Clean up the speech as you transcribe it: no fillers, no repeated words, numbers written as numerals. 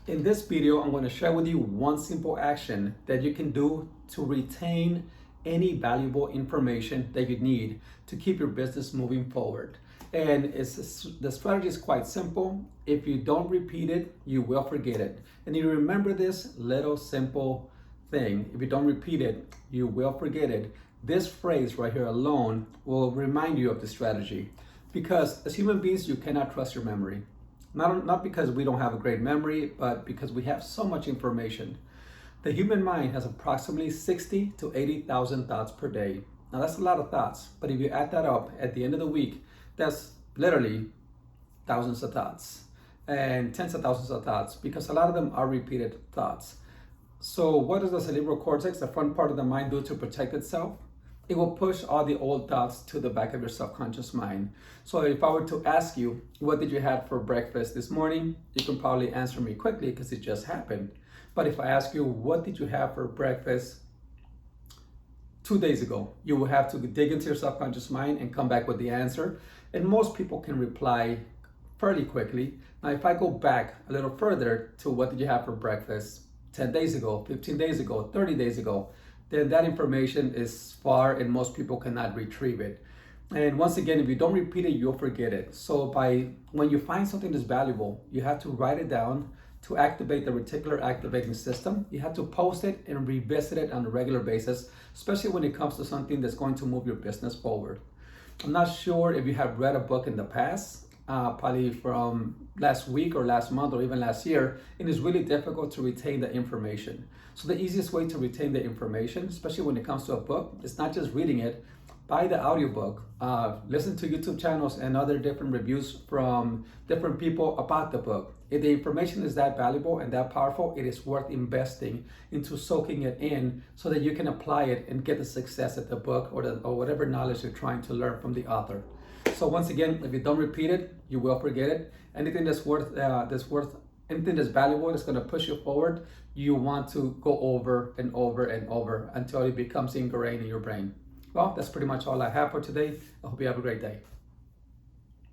In this video, I'm going to share with you one simple action that you can do to retain any valuable information that you need to keep your business moving forward. And the strategy is quite simple. If you don't repeat it, you will forget it. And you remember this little simple thing. If you don't repeat it, you will forget it. This phrase right here alone will remind you of the strategy. Because as human beings, you cannot trust your memory. Not because we don't have a great memory, but because we have so much information. The human mind has approximately 60 to 80,000 thoughts per day. Now that's a lot of thoughts, but if you add that up at the end of the week, that's literally thousands of thoughts and tens of thousands of thoughts, because a lot of them are repeated thoughts. So what does the cerebral cortex, the front part of the mind, do to protect itself? It will push all the old thoughts to the back of your subconscious mind. So if I were to ask you, what did you have for breakfast this morning? You can probably answer me quickly because it just happened. But if I ask you, what did you have for breakfast 2 days ago? You will have to dig into your subconscious mind and come back with the answer. And most people can reply fairly quickly. Now, if I go back a little further to what did you have for breakfast 10 days ago, 15 days ago, 30 days ago, then that information is far and most people cannot retrieve it. And once again, if you don't repeat it, you'll forget it. So when you find something that's valuable, you have to write it down to activate the reticular activating system. You have to post it and revisit it on a regular basis, especially when it comes to something that's going to move your business forward. I'm not sure if you have read a book in the past, probably from last week or last month or even last year, and it's really difficult to retain the information. So the easiest way to retain the information, especially when it comes to a book, is not just reading it. Buy the audiobook, listen to YouTube channels and other different reviews from different people about the book. If the information is that valuable and that powerful, it is worth investing into soaking it in so that you can apply it and get the success of the book or whatever knowledge you're trying to learn from the author. So once again, if you don't repeat it, you will forget it. Anything that's anything that's valuable, that's going to push you forward, you want to go over and over and over until it becomes ingrained in your brain. Well, that's pretty much all I have for today. I hope you have a great day.